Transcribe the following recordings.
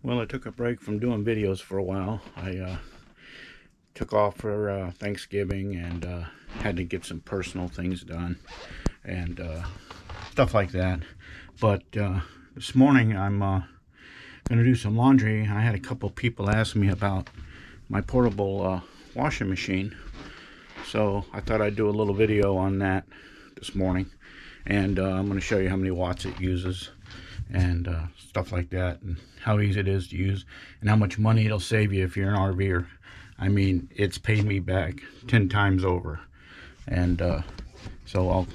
Well, I took a break from doing videos for a while. I took off for Thanksgiving and had to get some personal things done and stuff like that. But this morning I'm going to do some laundry. I had a couple people ask me about my portable washing machine. So I thought I'd do a little video on that this morning. And I'm going to show you how many watts it uses and stuff like that, and how easy it is to use, and how much money it'll save you if you're an RVer. I mean, it's paid me back 10 times over. And so I'll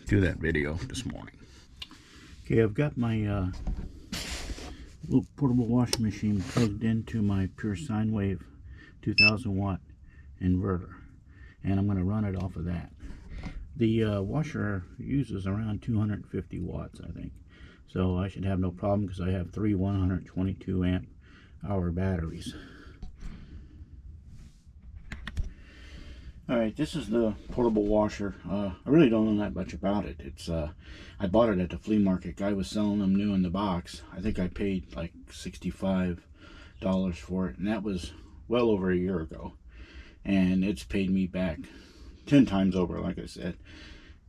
do that video this morning. Okay, I've got my little portable washing machine plugged into my pure sine wave 2000 watt inverter, and I'm going to run it off of that. The washer uses around 250 watts, I think. So I should have no problem because I have three 122 amp hour batteries. Alright, this is the portable washer. I really don't know that much about it. It's I bought it at the flea market. Guy was selling them new in the box. I think I paid like $65 for it, and that was well over a year ago. And it's paid me back 10 times over, like I said.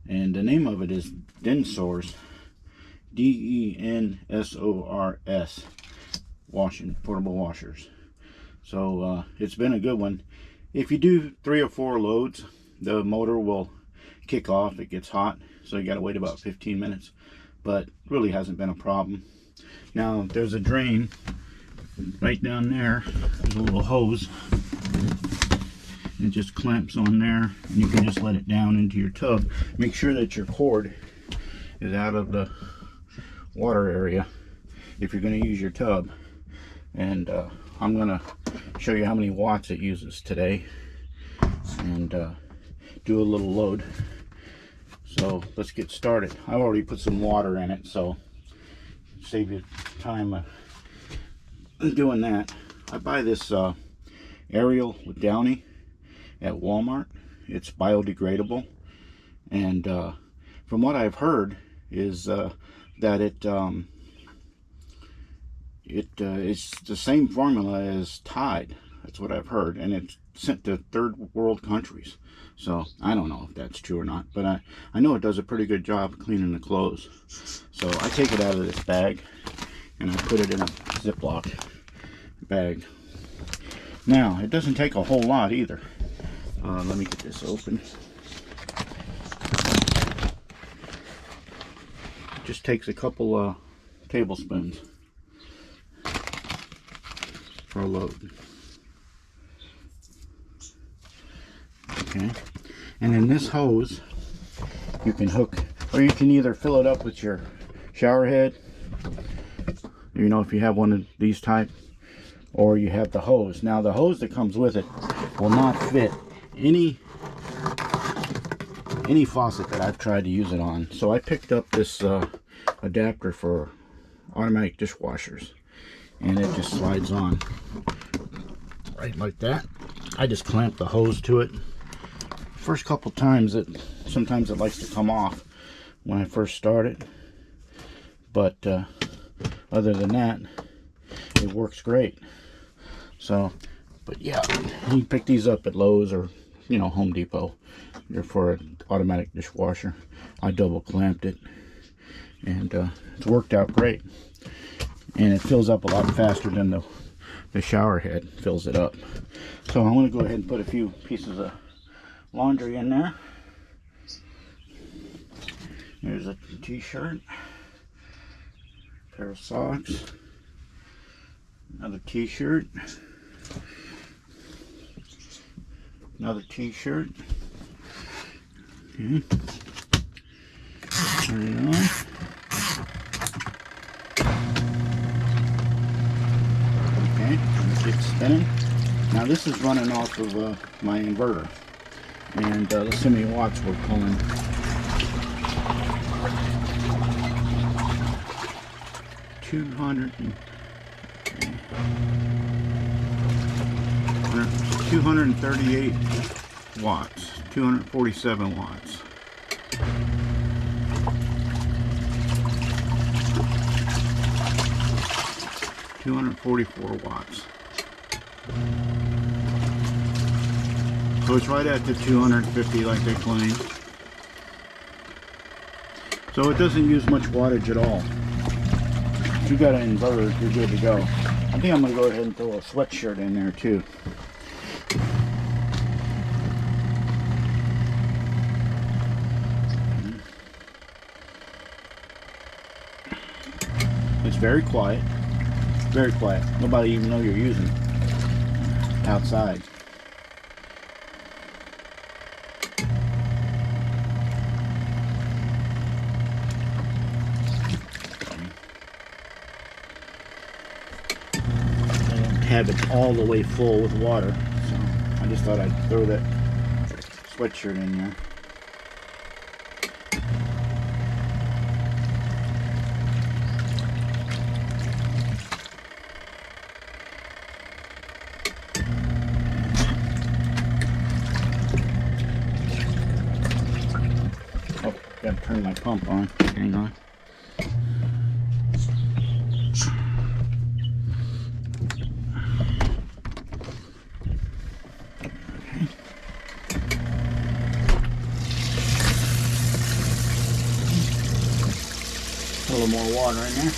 And the name of it is Densors, D-E-N-S-O-R-S, portable washers. So it's been a good one. If you do 3 or 4 loads, the motor will kick off. It gets hot, so you got to wait about 15 minutes. But really hasn't been a problem. Now there's a drain right down there. There's a little hose. It just clamps on there, and you can just let it down into your tub. Make sure that your cord is out of the water area if you're going to use your tub. And I'm going to show you how many watts it uses today and do a little load. So let's get started. I've already put some water in it, so save you time doing that. I buy this Ariel with Downy at Walmart. It's biodegradable, and from what I've heard is that it's the same formula as Tide. That's what I've heard, and it's sent to third world countries. So I don't know if that's true or not, but I know it does a pretty good job cleaning the clothes. So I take it out of this bag and I put it in a Ziploc bag. Now it doesn't take a whole lot either. Let me get this open. It just takes a couple tablespoons for a load. Okay, and in this hose you can hook, or you can either fill it up with your shower head, you know, if you have one of these type, or you have the hose. Now the hose that comes with it will not fit any faucet that I've tried to use it on. So I picked up this adapter for automatic dishwashers, and it just slides on right like that. I just clamp the hose to it. First couple times sometimes it likes to come off when I first start it, but other than that it works great. So, but yeah, you can pick these up at Lowe's or, you know, Home Depot. They're for an automatic dishwasher. I double clamped it, and it's worked out great. And it fills up a lot faster than the shower head fills it up. So I'm going to go ahead and put a few pieces of laundry in there. There's a t-shirt, pair of socks, another t-shirt, another t-shirt. Okay. Turn it on. Okay, it's spinning. Now this is running off of my inverter, and let's see how many watts we're pulling. 238 watts, 247 watts. 247 244 watts. So it's right at the 250 like they claim. So it doesn't use much wattage at all. If you got an inverter, you're good to go. I think I'm going to go ahead and throw a sweatshirt in there too. It's very quiet. Very quiet. Nobody even know you're using it outside. Have it all the way full with water, so I just thought I'd throw that sweatshirt in there. Oh, gotta turn my pump on. Hang on. A little more water in there.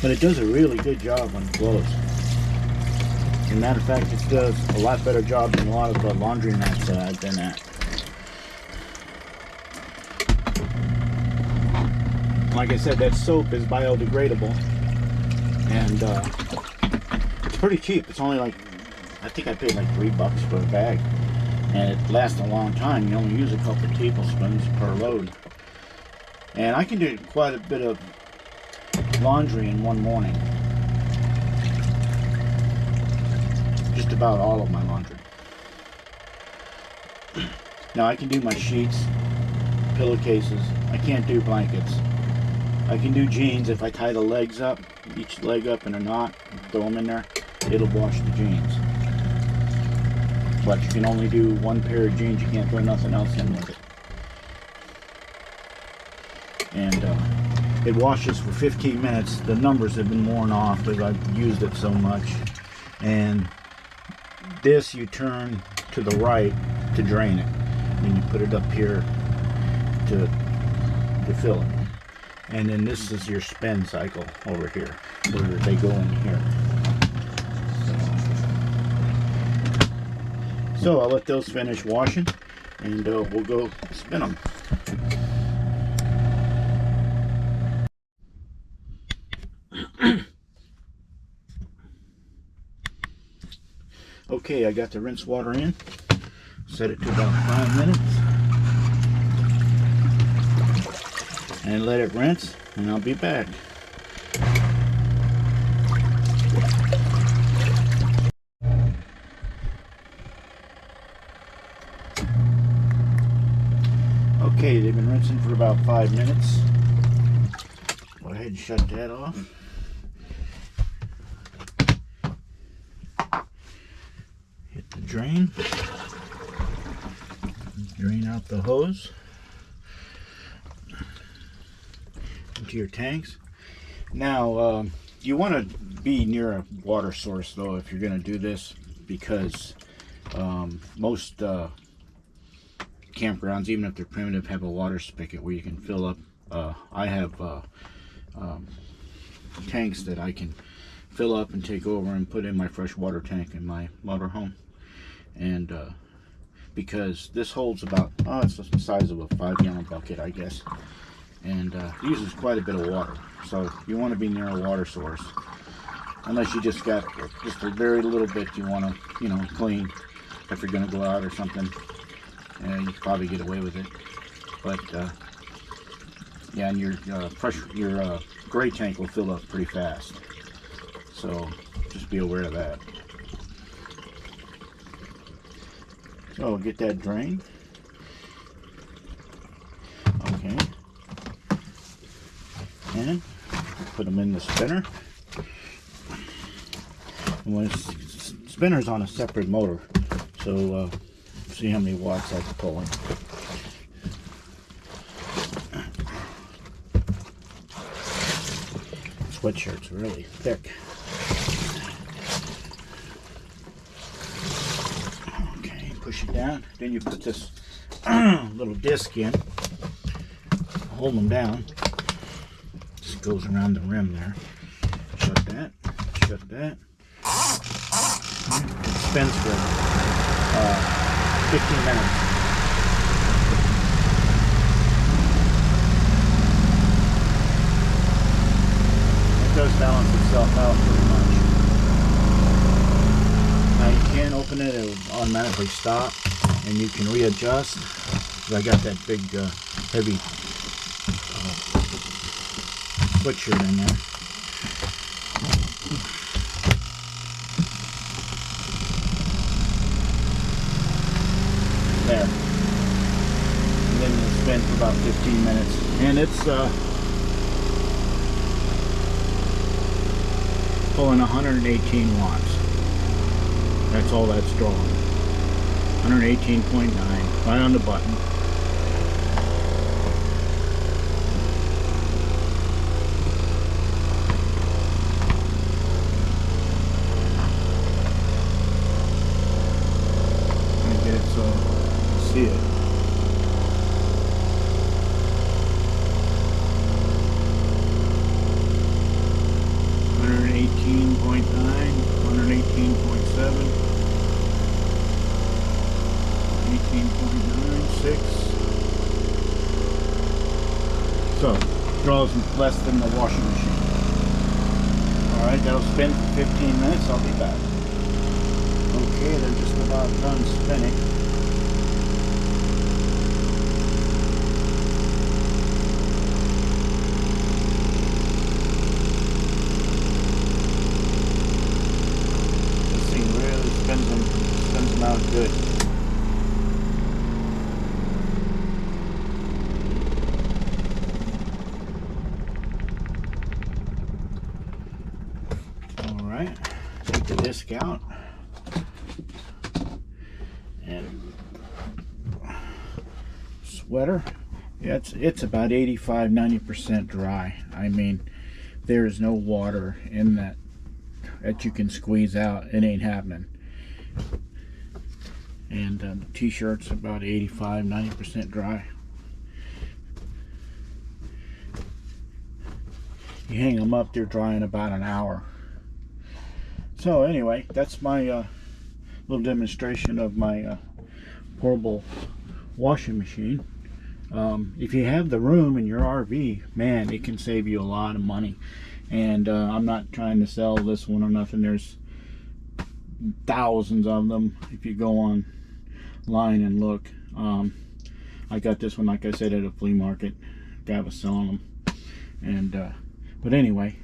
But it does a really good job when it blows. As a matter of fact, it does a lot better job than a lot of the laundromats that I've been at. Like I said, that soap is biodegradable, and it's pretty cheap. It's only like, I think I paid like $3 for a bag, and it lasts a long time. You only use a couple of tablespoons per load, and I can do quite a bit of laundry in one morning. Just about all of my laundry. Now I can do my sheets, pillowcases. I can't do blankets. I can do jeans. If I tie the legs up, each leg up in a knot, throw them in there, it'll wash the jeans. But you can only do one pair of jeans. You can't throw nothing else in with it. And it washes for 15 minutes. The numbers have been worn off because I've used it so much. And this you turn to the right to drain it. And you put it up here to fill it. And then this is your spin cycle over here, where they go in here. So I'll let those finish washing, and we'll go spin them. Okay, I got the rinse water in. Set it to about 5 minutes. And let it rinse, and I'll be back. Okay, they've been rinsing for about 5 minutes. Go ahead and shut that off. Hit the drain. Drain out the hose into your tanks. Now, you want to be near a water source though if you're going to do this, because most campgrounds, even if they're primitive, have a water spigot where you can fill up. I have tanks that I can fill up and take over and put in my freshwater tank in my motorhome. And because this holds about, it's the size of a 5-gallon bucket, I guess, and uses quite a bit of water. So you want to be near a water source, unless you just got just a very little bit you want to, clean. If you're going to go out or something, you can probably get away with it. But yeah, and your gray tank will fill up pretty fast. So just be aware of that. So we'll get that drained. Okay. And put them in the spinner. And when spinner's on a separate motor, so see how many watts that's pulling. Sweatshirt's really thick. Okay, push it down. Then you put this little disc in, hold them down. Just goes around the rim there. Shut that. Shut that. It spins for 15 minutes. It does balance itself out pretty much. Now you can open it, it will automatically stop, and you can readjust. I got that big heavy sweatshirt in there. There. And then it'll spin for about 15 minutes. And it's pulling 118 watts. That's all that's drawing. 118.9. Right on the button. Get it so you can see it. .9, 118.7, 18.96. So draws less than the washing machine. Alright, that'll spin for 15 minutes. I'll be back. Okay, they're just about done spinning. This thing really spins them out good. Alright, take the disc out. And sweater, yeah, it's about 85-90% dry. I mean, there's no water in that you can squeeze out. It ain't happening. And the t-shirt's about 85-90% dry. You hang them up, they're dry in about an hour. So anyway, that's my little demonstration of my portable washing machine. If you have the room in your RV, man, it can save you a lot of money. And I'm not trying to sell this one or nothing. There's thousands of them if you go online and look. I got this one, like I said, at a flea market. Guy was selling them. And but anyway,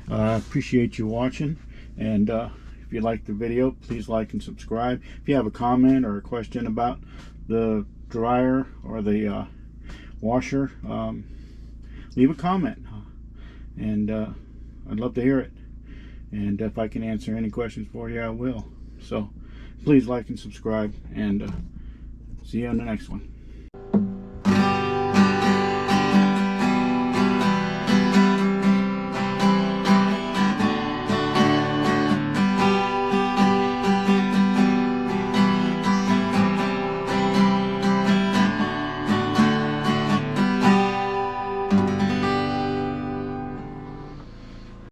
I appreciate you watching. And if you like the video, please like and subscribe. If you have a comment or a question about the dryer or the washer, leave a comment, and I'd love to hear it. And if I can answer any questions for you, I will. So please like and subscribe, and see you on the next one.